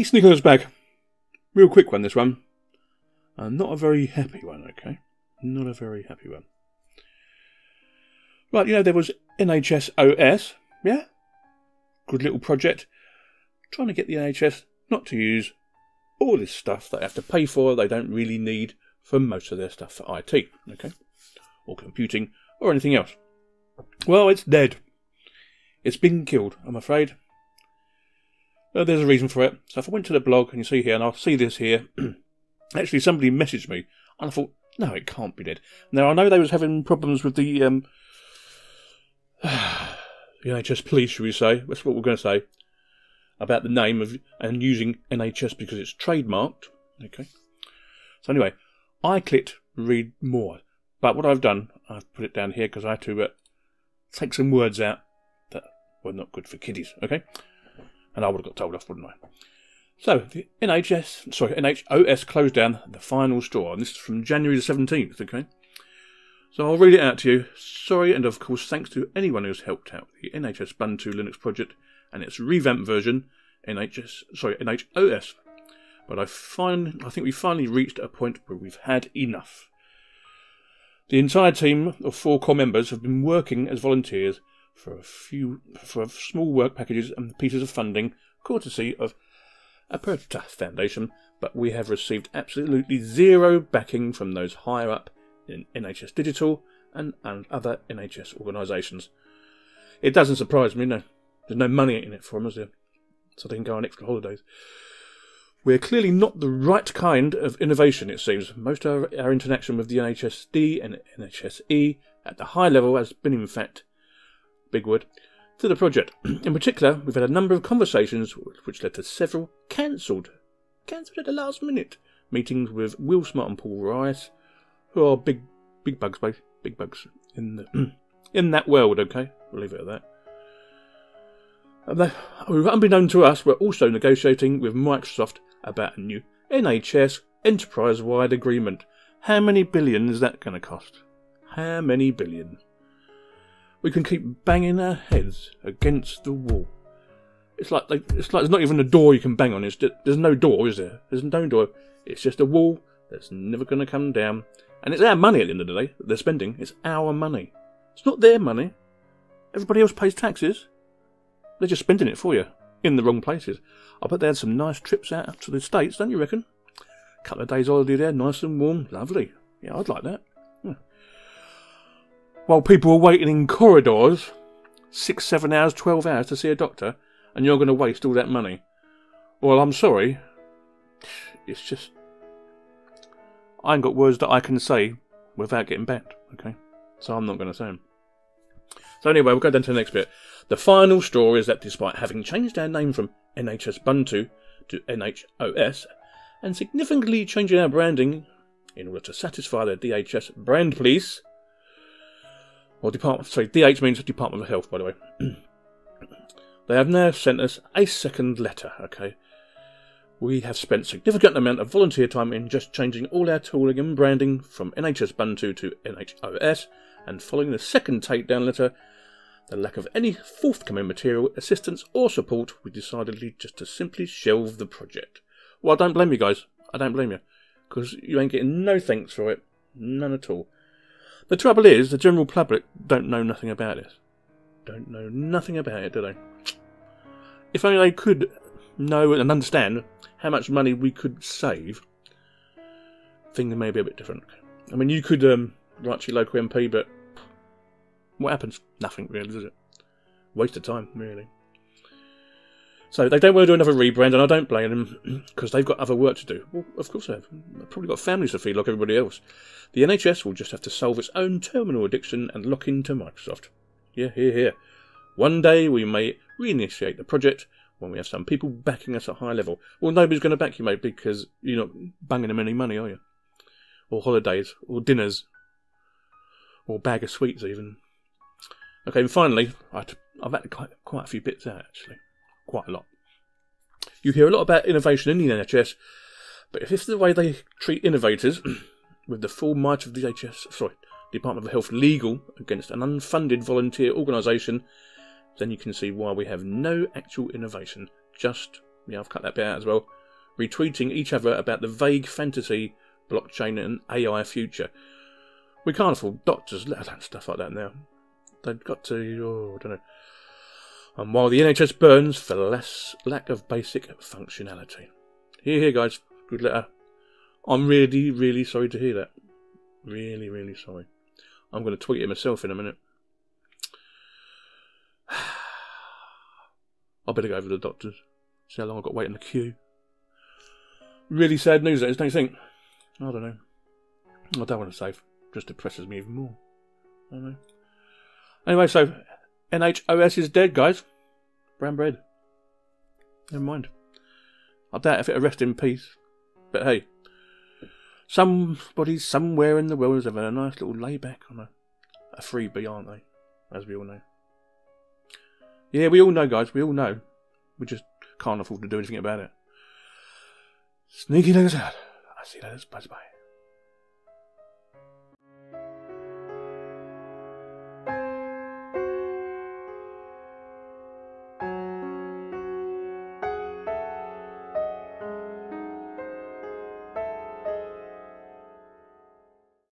sneekylinux back. Real quick one, this one. Not a very happy one, okay? Not a very happy one. Right, you know, there was NHoS, yeah? Good little project. Trying to get the NHS not to use all this stuff they have to pay for, they don't really need for most of their stuff for IT, okay? Or computing, or anything else. Well, it's dead. It's been killed, I'm afraid. There's a reason for it. So if I went to the blog, and you see here, and I'll see this here, actually somebody messaged me, and I thought, no, it can't be dead. Now, I know they was having problems with the NHS police, should we say, that's what we're going to say, about the name of, and using NHS because it's trademarked, okay? So anyway, I clicked read more, but what I've done, I've put it down here because I had to take some words out that were not good for kiddies, okay? And I would have got told off, wouldn't I? So, the NHoS closed down the final straw, and this is from January the 17th, okay? So I'll read it out to you. Sorry, and of course thanks to anyone who's helped out the NHS Ubuntu Linux project and its revamped version, NHoS. But I think we finally reached a point where we've had enough. The entire team of 4 core members have been working as volunteers for small work packages and pieces of funding, courtesy of a Perta Foundation, but we have received absolutely zero backing from those higher up in NHS Digital and other NHS organisations. It doesn't surprise me, no. There's no money in it for them, is there? So they can go on extra holidays. We're clearly not the right kind of innovation, it seems. Most of our interaction with the NHSD and NHSE at the high level has been, in fact, big word, to the project. In particular, we've had a number of conversations which led to several cancelled at the last minute, meetings with Will Smart and Paul Rice, who are big bugs, mate, big bugs in that world, okay? We'll leave it at that. Unbeknown to us, we're also negotiating with Microsoft about a new NHS enterprise-wide agreement. How many billion is that going to cost? How many billion? We can keep banging our heads against the wall. It's like there's not even a door you can bang on. There's no door, is there? There's no door. It's just a wall that's never going to come down. And it's our money at the end of the day that they're spending. It's our money. It's not their money. Everybody else pays taxes. They're just spending it for you in the wrong places. I bet they had some nice trips out up to the States, don't you reckon? A couple of days holiday there, nice and warm, lovely. Yeah, I'd like that. Yeah. While people are waiting in corridors, 6, 7 hours, 12 hours to see a doctor, and you're going to waste all that money. Well, I'm sorry. It's just... I ain't got words that I can say without getting banned, okay? So I'm not going to say them. So anyway, we'll go down to the next bit. The final straw is that despite having changed our name from NHS Ubuntu to NHoS, and significantly changing our branding in order to satisfy the DHS brand police, or DH means Department of Health, by the way, they have now sent us a second letter, okay? We have spent significant amount of volunteer time in just changing all our tooling and branding from NHS Ubuntu to NHoS, and following the second takedown letter, the lack of any forthcoming material, assistance or support, we decided just to simply shelve the project. Well, I don't blame you guys. I don't blame you. Because you ain't getting no thanks for it. None at all. The trouble is, the general public don't know nothing about this. Don't know nothing about it, do they? If only they could know and understand how much money we could save, things may be a bit different. I mean, you could write to your local MP, but what happens? Nothing really, does it? Waste of time, really. So they don't want to do another rebrand, and I don't blame them, because they've got other work to do. Well, of course they have. They've probably got families to feed like everybody else. The NHS will just have to solve its own terminal addiction and lock into Microsoft. Yeah, here. One day we may reinitiate the project when we have some people backing us at high level. Well, nobody's going to back you, mate, because you're not banging them any money, are you? Or holidays, or dinners, or a bag of sweets even. Okay, and finally, I've had quite a few bits out, actually. Quite a lot. You hear a lot about innovation in the NHS, but if this is the way they treat innovators, with the full might of the Department of Health legal against an unfunded volunteer organisation, then you can see why we have no actual innovation, just Yeah, I've cut that bit out as well. Retweeting each other about the vague fantasy, blockchain and AI future. We can't afford doctors, let alone stuff like that now. They've got to, I don't know. And while the NHS burns for lack of basic functionality. Here, guys. Good letter. I'm really, really sorry to hear that. Really, really sorry. I'm going to tweet it myself in a minute. I better go over to the doctors. See how long I've got to wait in the queue. Really sad news that is, don't you think? I don't know. I don't want to say. Just depresses me even more. I don't know. Anyway, so NHoS is dead, guys. Brown bread. Never mind. I doubt if it'll rest in peace. But hey, somebody somewhere in the world is having a nice little layback on a freebie, aren't they? As we all know. Yeah, we all know, guys. We all know. We just can't afford to do anything about it. Sneaky linux out. I see you later. Bye-bye.